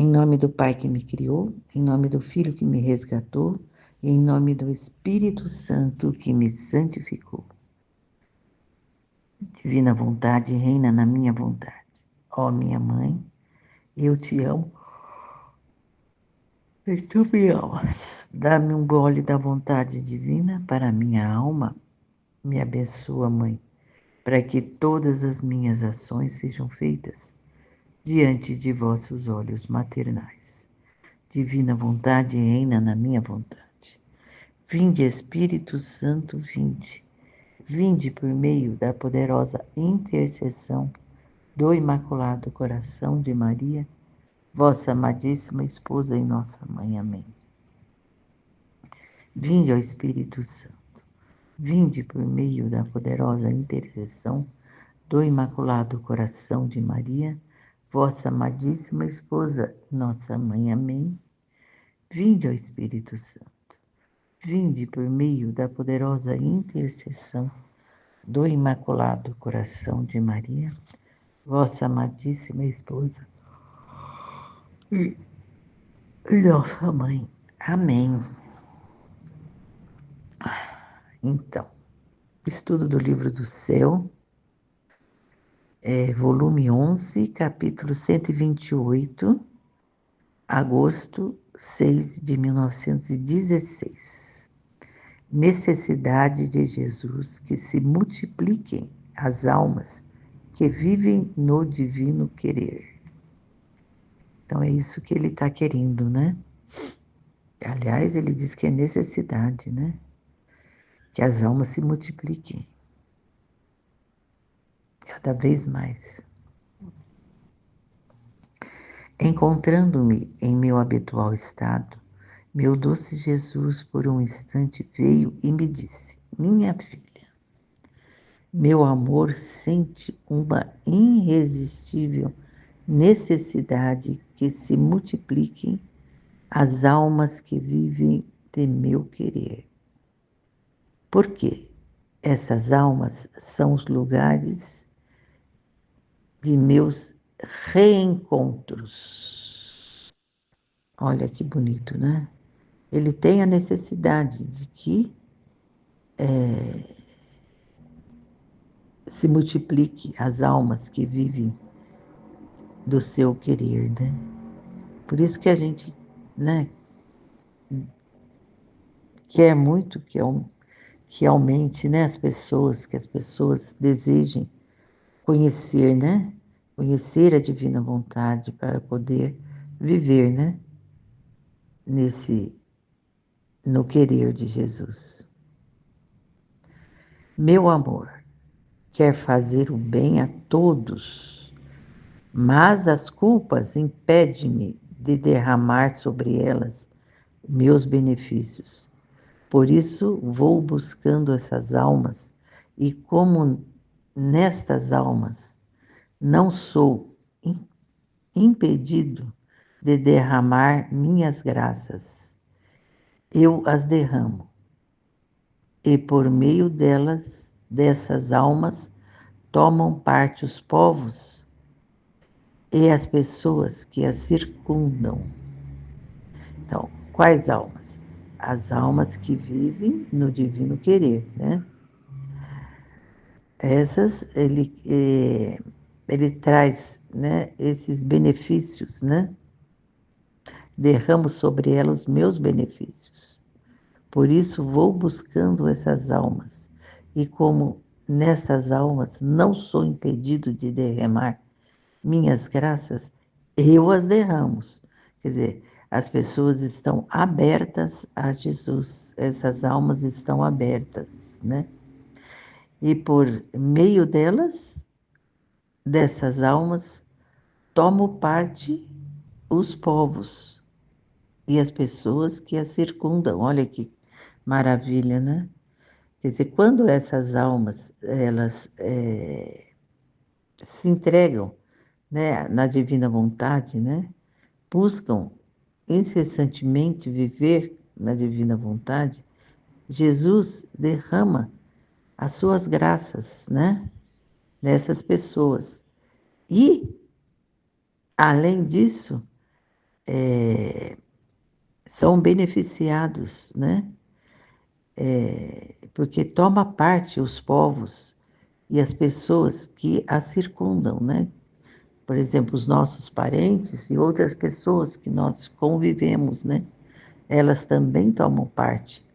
Em nome do Pai que me criou, em nome do Filho que me resgatou, e em nome do Espírito Santo que me santificou. Divina vontade reina na minha vontade. Ó minha mãe, eu te amo e tu me amas. Dá-me um gole da vontade divina para a minha alma. Me abençoa, mãe, para que todas as minhas ações sejam feitas diante de vossos olhos maternais. Divina vontade reina na minha vontade. Vinde, Espírito Santo, vinde. Vinde por meio da poderosa intercessão do Imaculado Coração de Maria, vossa amadíssima esposa e nossa mãe. Amém. Vinde, ó Espírito Santo. Vinde por meio da poderosa intercessão do Imaculado Coração de Maria, vossa amadíssima esposa e nossa mãe. Amém. Vinde, ó Espírito Santo. Vinde por meio da poderosa intercessão do Imaculado Coração de Maria, vossa amadíssima esposa e nossa mãe. Amém. Então, estudo do livro do céu, volume 11, capítulo 128, agosto 6 de 1916. Necessidade de Jesus que se multipliquem as almas que vivem no divino querer. Então é isso que ele está querendo, né? Aliás, ele diz que é necessidade, né? Que as almas se multipliquem cada vez mais. Encontrando-me em meu habitual estado, meu doce Jesus por um instante veio e me disse: Minha filha, meu amor sente uma irresistível necessidade que se multipliquem as almas que vivem de meu querer. Por quê? Essas almas são os lugares de meus reencontros. Olha que bonito, né? Ele tem a necessidade de que se multiplique as almas que vivem do seu querer, né? Por isso que a gente, né, quer muito que aumente, né, que as pessoas desejem conhecer, né? Conhecer a divina vontade para poder viver, né? No querer de Jesus. Meu amor quer fazer o bem a todos, mas as culpas impedem-me de derramar sobre elas meus benefícios. Por isso vou buscando essas almas, e como nestas almas não sou impedido de derramar minhas graças, eu as derramo, e por meio dessas almas, tomam parte os povos e as pessoas que as circundam. Então, quais almas? As almas que vivem no divino querer, né? Essas ele traz, né, esses benefícios, né? Derramo sobre elas os meus benefícios. Por isso vou buscando essas almas. E como nessas almas não sou impedido de derramar minhas graças, eu as derramo. Quer dizer, as pessoas estão abertas a Jesus, essas almas estão abertas, né? E por meio dessas almas, tomo parte os povos e as pessoas que as circundam. Olha que maravilha, né? Quer dizer, quando essas almas elas se entregam, né, na divina vontade, né, buscam incessantemente viver na divina vontade, Jesus derrama as suas graças, né, nessas pessoas. E, além disso, são beneficiados, né? Porque toma parte os povos e as pessoas que a circundam, né? Por exemplo, os nossos parentes e outras pessoas que nós convivemos, né? Elas também tomam parte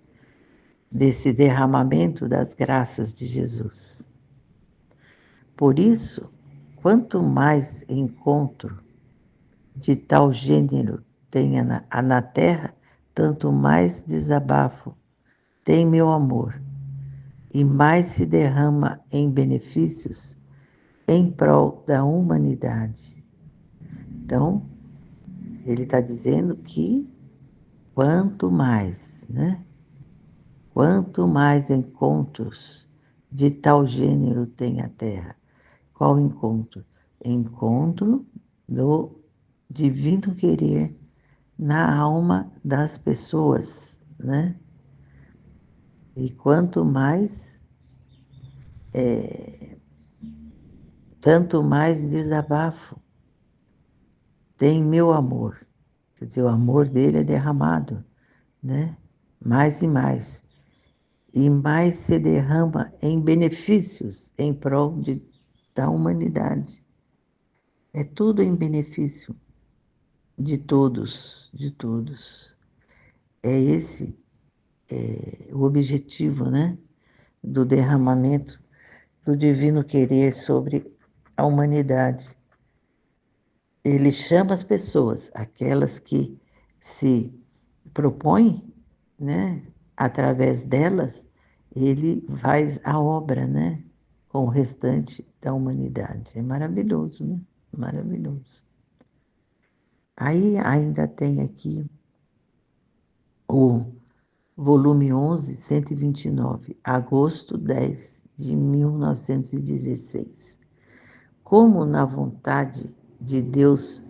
desse derramamento das graças de Jesus. Por isso, quanto mais encontro de tal gênero tenha na terra, tanto mais desabafo tem meu amor, e mais se derrama em benefícios em prol da humanidade. Então, ele está dizendo que quanto mais, né? Quanto mais encontros de tal gênero tem a Terra. Qual encontro? Encontro do divino querer na alma das pessoas, né? E quanto mais, tanto mais desabafo tem meu amor. Quer dizer, o amor dele é derramado, né? Mais e mais. E mais se derrama em benefícios em prol da humanidade. É tudo em benefício de todos, de todos. É esse o objetivo, né, do derramamento do divino querer sobre a humanidade. Ele chama as pessoas, aquelas que se propõem, né, através delas, ele faz a obra, né, com o restante da humanidade. É maravilhoso, né? Maravilhoso. Aí ainda tem aqui o volume 11, 129, agosto 10 de 1916. Como na vontade de Deus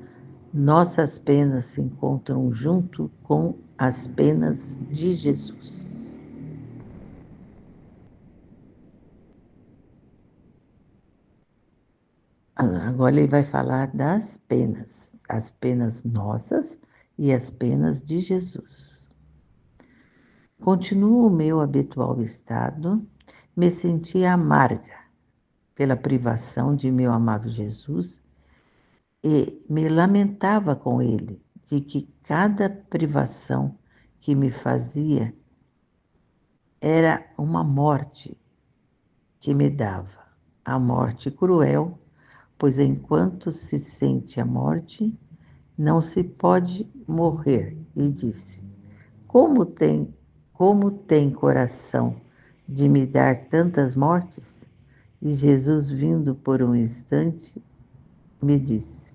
nossas penas se encontram junto com as penas de Jesus. Agora ele vai falar das penas, as penas nossas e as penas de Jesus. Continuo o meu habitual estado, me sentia amarga pela privação de meu amado Jesus e me lamentava com ele de que cada privação que me fazia era uma morte que me dava, a morte cruel, pois enquanto se sente a morte, não se pode morrer. E disse: Como tem, como tem coração de me dar tantas mortes? E Jesus, vindo por um instante, me disse: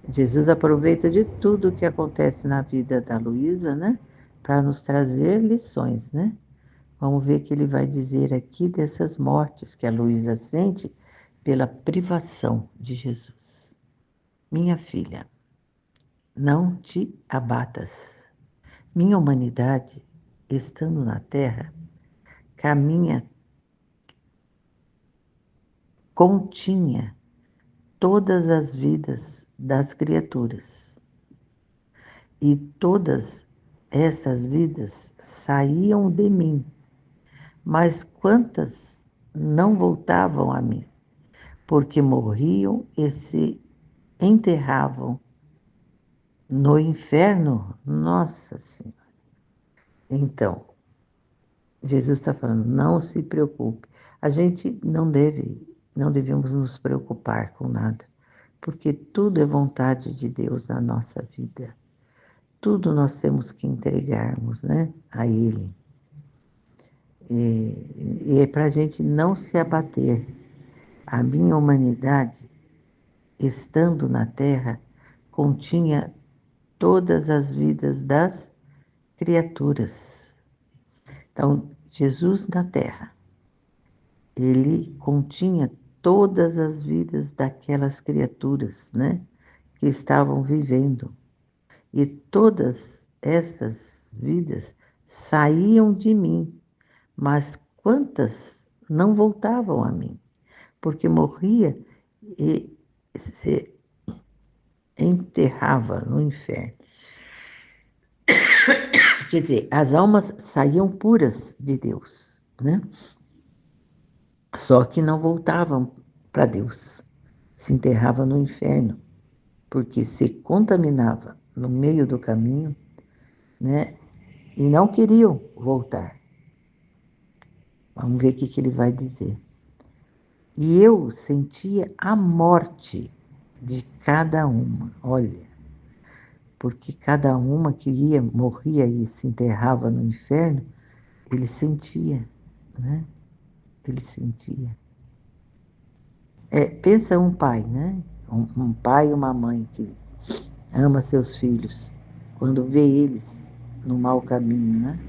Jesus aproveita de tudo que acontece na vida da Luísa, né? Para nos trazer lições, né? Vamos ver o que ele vai dizer aqui dessas mortes que a Luísa sente pela privação de Jesus. Minha filha, não te abatas. Minha humanidade, estando na terra, caminha continha todas as vidas das criaturas. E todas essas vidas saíam de mim, mas quantas não voltavam a mim, porque morriam e se enterravam no inferno? Nossa Senhora! Então, Jesus está falando, não se preocupe. A gente não devemos nos preocupar com nada, porque tudo é vontade de Deus na nossa vida. Tudo nós temos que entregarmos, né, a Ele. E é para a gente não se abater. A minha humanidade, estando na Terra, continha todas as vidas das criaturas. Então, Jesus na Terra, ele continha todas as vidas daquelas criaturas, né, que estavam vivendo. E todas essas vidas saíam de mim, mas quantas não voltavam a mim, porque morria e se enterrava no inferno. Quer dizer, as almas saíam puras de Deus, né? Só que não voltavam para Deus. Se enterrava no inferno, porque se contaminava no meio do caminho, né? E não queriam voltar. Vamos ver o que ele vai dizer. E eu sentia a morte de cada uma. Olha, porque cada uma que ia, morria e se enterrava no inferno, ele sentia, né? Ele sentia. Pensa um pai, né? Um pai e uma mãe que ama seus filhos, quando vê eles no mau caminho, né?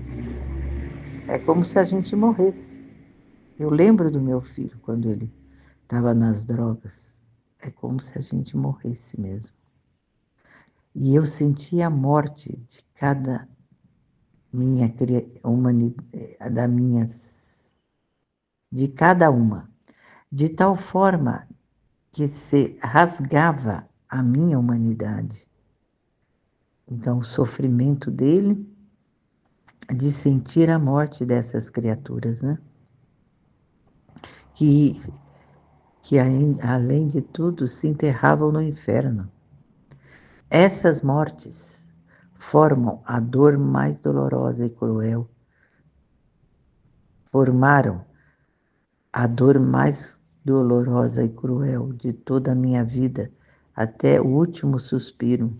É como se a gente morresse. Eu lembro do meu filho quando ele estava nas drogas. É como se a gente morresse mesmo. E eu senti a morte de cada minha da minhas, de cada uma, de tal forma que se rasgava a minha humanidade. Então, o sofrimento dele de sentir a morte dessas criaturas, né? Que, que além de tudo se enterravam no inferno. Essas mortes formam a dor mais dolorosa e cruel. Formaram a dor mais dolorosa e cruel de toda a minha vida, até o último suspiro.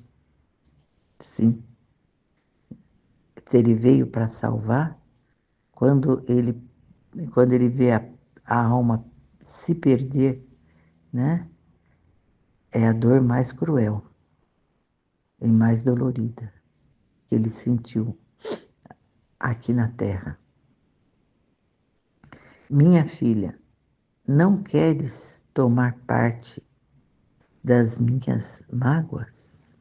Sim, ele veio para salvar. Quando ele, quando ele vê a alma se perder, né? É a dor mais cruel e mais dolorida que ele sentiu aqui na terra. Minha filha, não queres tomar parte das minhas mágoas?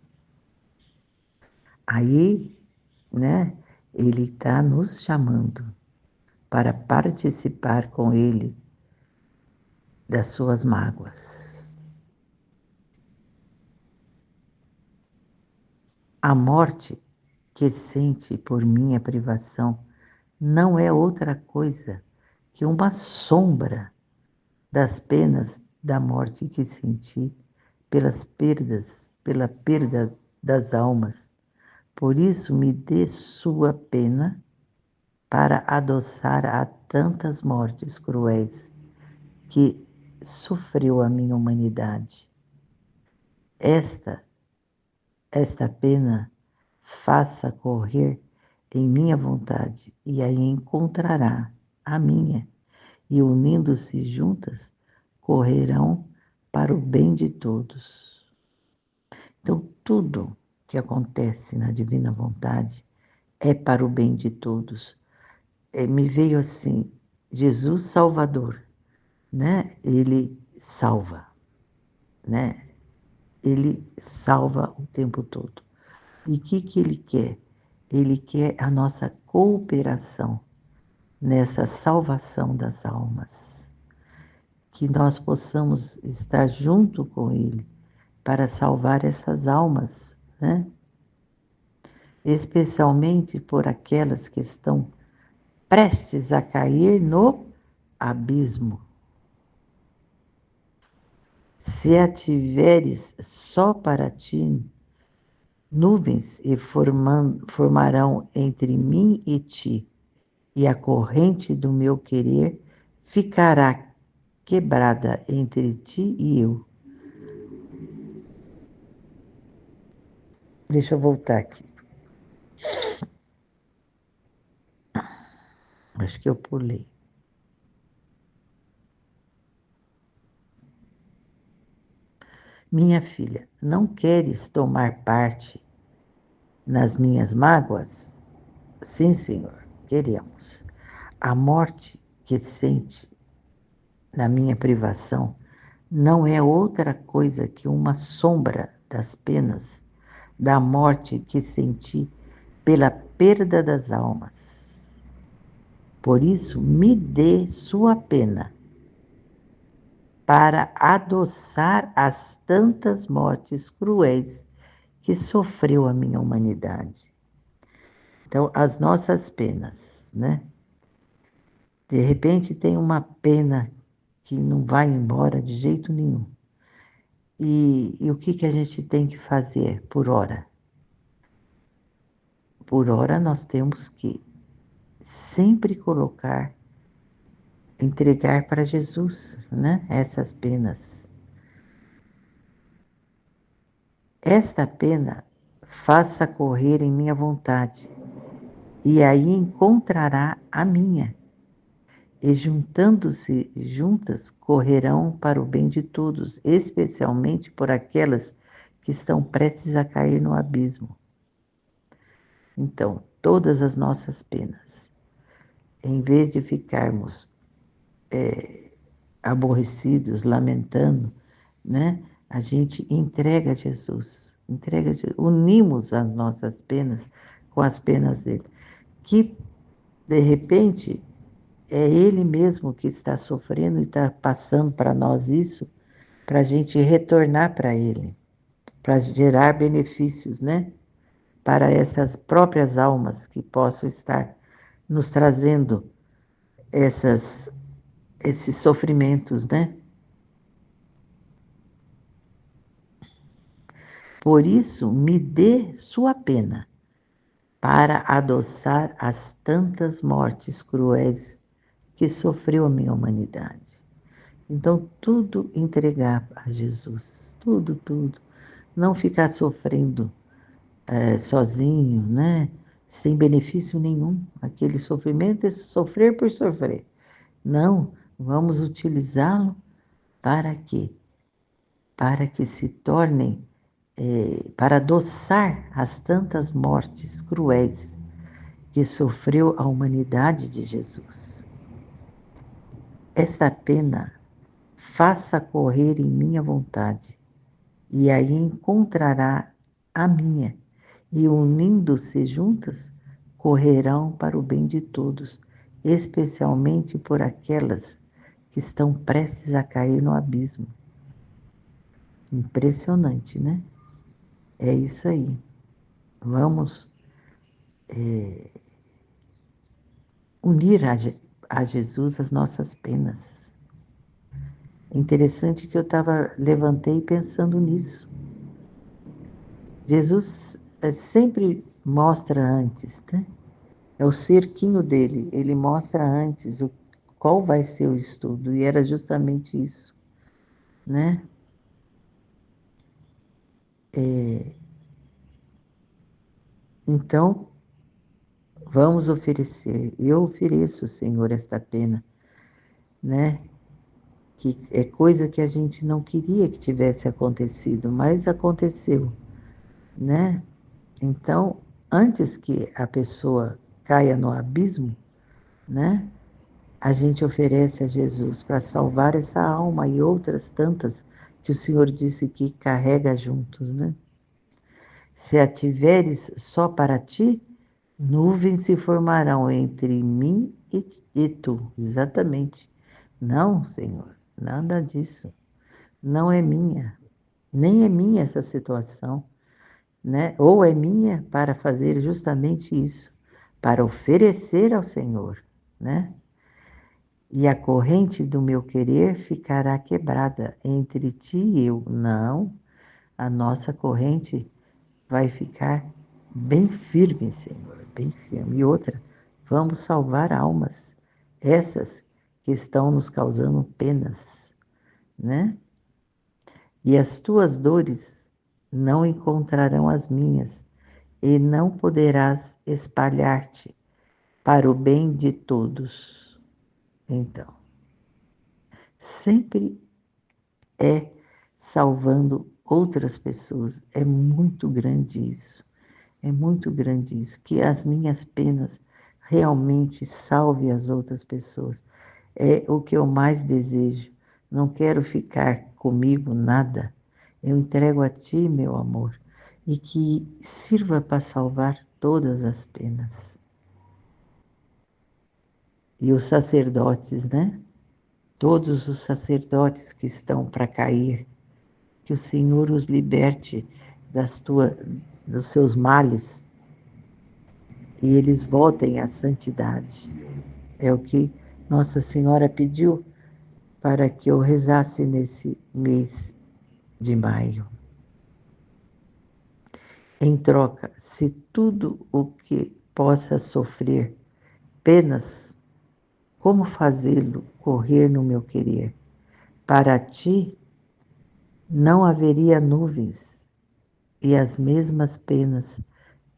Aí, né, ele está nos chamando para participar com ele das suas mágoas. A morte que sente por minha privação não é outra coisa que uma sombra das penas da morte que senti pela perda das almas. Por isso me dê sua pena para adoçar a tantas mortes cruéis que sofreu a minha humanidade. Esta pena faça correr em minha vontade, e aí encontrará a minha, e unindo-se juntas, correrão para o bem de todos. Então, tudo que acontece na divina vontade é para o bem de todos. Me veio assim, Jesus Salvador, né? Ele salva, né? Ele salva o tempo todo. E o que ele quer? Ele quer a nossa cooperação nessa salvação das almas. Que nós possamos estar junto com Ele para salvar essas almas, né? Especialmente por aquelas que estão prestes a cair no abismo. Se a tiveres só para ti, nuvens formarão entre mim e ti, e a corrente do meu querer ficará quebrada entre ti e eu. Deixa eu voltar aqui. Acho que eu pulei. Minha filha, não queres tomar parte nas minhas mágoas? Sim, Senhor, queremos. A morte que sente na minha privação não é outra coisa que uma sombra das penas da morte que senti pela perda das almas. Por isso, me dê sua pena para adoçar as tantas mortes cruéis que sofreu a minha humanidade. Então, as nossas penas, né? De repente tem uma pena que não vai embora de jeito nenhum. E o que, que a gente tem que fazer por hora? Por hora nós temos que sempre colocar, entregar para Jesus, né? Essas penas. Esta pena faça correr em minha vontade, e aí encontrará a minha. E juntando-se juntas, correrão para o bem de todos, especialmente por aquelas que estão prestes a cair no abismo. Então, todas as nossas penas, em vez de ficarmos aborrecidos, lamentando, né? A gente entrega a Jesus, unimos as nossas penas com as penas dele, que de repente é ele mesmo que está sofrendo e está passando para nós isso, para a gente retornar para ele, para gerar benefícios, né? Para essas próprias almas que possam estar nos trazendo essas, esses sofrimentos, né? Por isso, me dê sua pena, para adoçar as tantas mortes cruéis que sofreu a minha humanidade. Então, tudo entregar a Jesus, tudo, tudo. Não ficar sofrendo sozinho, né? Sem benefício nenhum. Aquele sofrimento é sofrer por sofrer. Não, vamos utilizá-lo para quê? Para que se tornem, para adoçar as tantas mortes cruéis que sofreu a humanidade de Jesus. Esta pena faça correr em minha vontade, e aí encontrará a minha, e unindo-se juntas, correrão para o bem de todos, especialmente por aquelas que estão prestes a cair no abismo. Impressionante, né? É isso aí. Vamos unir a Jesus as nossas penas. É interessante que eu levantei pensando nisso. Jesus sempre mostra antes, né? É o cerquinho dele, ele mostra antes qual vai ser o estudo, e era justamente isso, né? Então, vamos oferecer, eu ofereço, Senhor, esta pena, né? Que é coisa que a gente não queria que tivesse acontecido, mas aconteceu, né? Então, antes que a pessoa caia no abismo, né? A gente oferece a Jesus para salvar essa alma e outras tantas que o Senhor disse que carrega juntos, né? Se a tiveres só para ti, nuvens se formarão entre mim e tu. Exatamente. Não, Senhor, nada disso. Não é minha. Nem é minha essa situação, né? Ou é minha para fazer justamente isso, para oferecer ao Senhor, né? E a corrente do meu querer ficará quebrada entre ti e eu. Não, a nossa corrente vai ficar bem firme, Senhor, bem firme. E outra, vamos salvar almas, essas que estão nos causando penas, né? E as tuas dores não encontrarão as minhas, e não poderás espalhar-te para o bem de todos. Então, sempre é salvando outras pessoas. É muito grande isso. É muito grande isso. Que as minhas penas realmente salvem as outras pessoas. É o que eu mais desejo. Não quero ficar comigo nada. Eu entrego a Ti, meu amor, e que sirva para salvar todas as penas. E os sacerdotes, né? todos os sacerdotes que estão para cair, que o Senhor os liberte dos seus males e eles voltem à santidade. É o que Nossa Senhora pediu para que eu rezasse nesse mês de maio. Em troca, se tudo o que possa sofrer penas, como fazê-lo correr no meu querer? Para ti não haveria nuvens, e as mesmas penas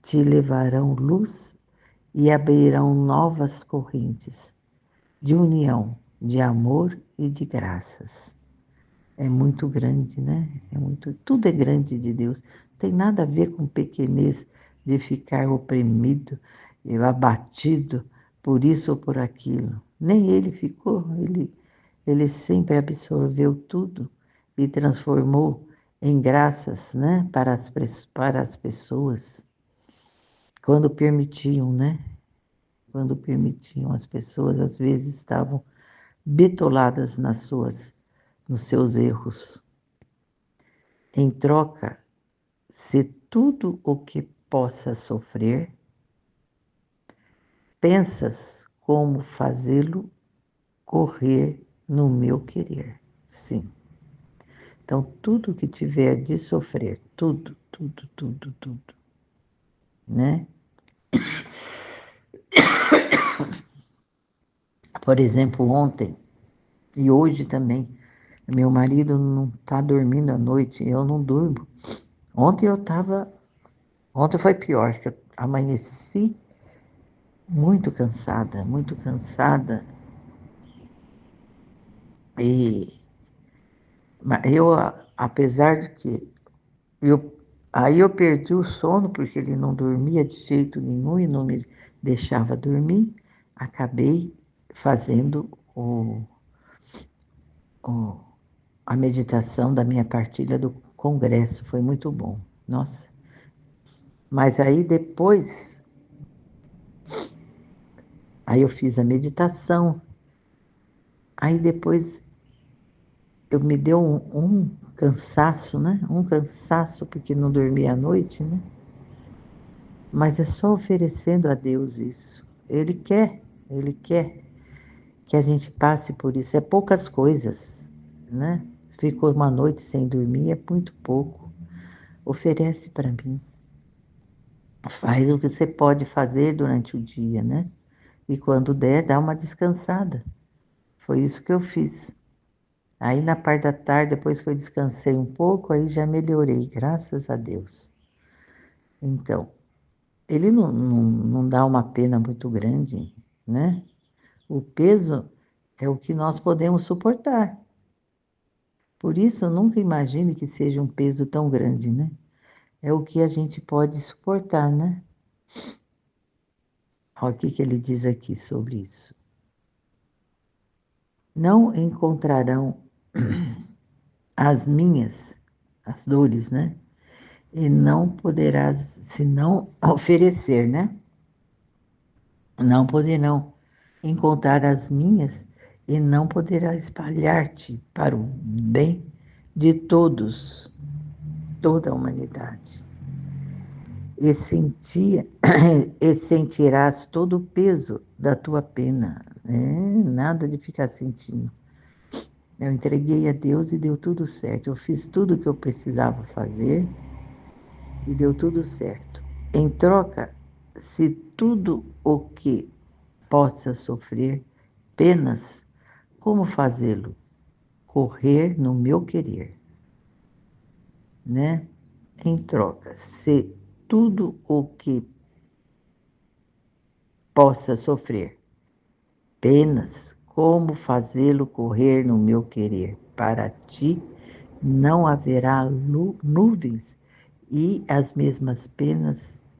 te levarão luz e abrirão novas correntes de união, de amor e de graças. É muito grande, né? Tudo é grande de Deus. Não tem nada a ver com pequenez de ficar oprimido, abatido por isso ou por aquilo. Nem ele ficou, ele sempre absorveu tudo e transformou em graças, né, para as pessoas, quando permitiam, né? Quando permitiam, as pessoas às vezes estavam bitoladas nos seus erros. Em troca, se tudo o que possa sofrer, pensas como fazê-lo correr no meu querer. Sim. Então, tudo que tiver de sofrer, tudo, tudo, tudo, tudo, né? Por exemplo, ontem e hoje também, meu marido não está dormindo à noite, eu não durmo. Ontem eu estava, ontem foi pior, que eu amanheci muito cansada e eu, apesar de que eu, aí eu perdi o sono porque ele não dormia de jeito nenhum e não me deixava dormir, acabei fazendo o, a meditação da minha partilha do congresso, foi muito bom, nossa. Mas aí eu fiz a meditação, aí depois eu me deu um cansaço, né? Um cansaço porque não dormi à noite, né? Mas é só oferecendo a Deus isso. Ele quer que a gente passe por isso. É poucas coisas, né? Ficou uma noite sem dormir, é muito pouco. Oferece para mim. Faz o que você pode fazer durante o dia, né? E quando der, dá uma descansada. Foi isso que eu fiz. Aí na parte da tarde, depois que eu descansei um pouco, aí já melhorei, graças a Deus. Então, ele não dá uma pena muito grande, né? O peso é o que nós podemos suportar. Por isso, nunca imagine que seja um peso tão grande, né? É o que a gente pode suportar, né? Olha o que ele diz aqui sobre isso. Não encontrarão as minhas, as dores, né? E não poderás, se não oferecer, né? Não poderão encontrar as minhas e não poderá espalhar-te para o bem de todos, toda a humanidade. E, e sentirás todo o peso da tua pena. Nada de ficar sentindo. Eu entreguei a Deus e deu tudo certo. Eu fiz tudo o que eu precisava fazer e deu tudo certo. Em troca, se tudo o que possa sofrer penas, como fazê-lo? Correr no meu querer, né? Em troca, se tudo o que possa sofrer penas, como fazê-lo correr no meu querer? Para ti não haverá nuvens e as mesmas penas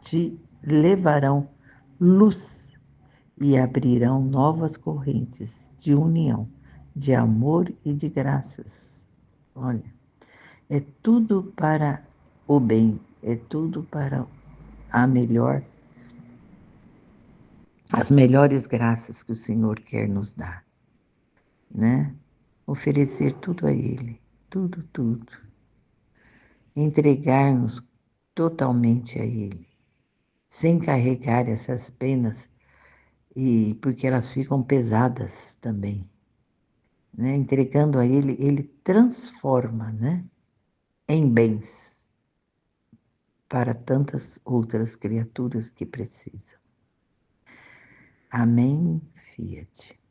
te levarão luz e abrirão novas correntes de união, de amor e de graças. Olha, é tudo para o bem, é tudo para a melhor, as melhores graças que o Senhor quer nos dar. né? Oferecer tudo a Ele, tudo, tudo. Entregar-nos totalmente a Ele, sem carregar essas penas, e porque elas ficam pesadas também, né? Entregando a Ele, Ele transforma, né? Em bens para tantas outras criaturas que precisam. Amém, Fiat.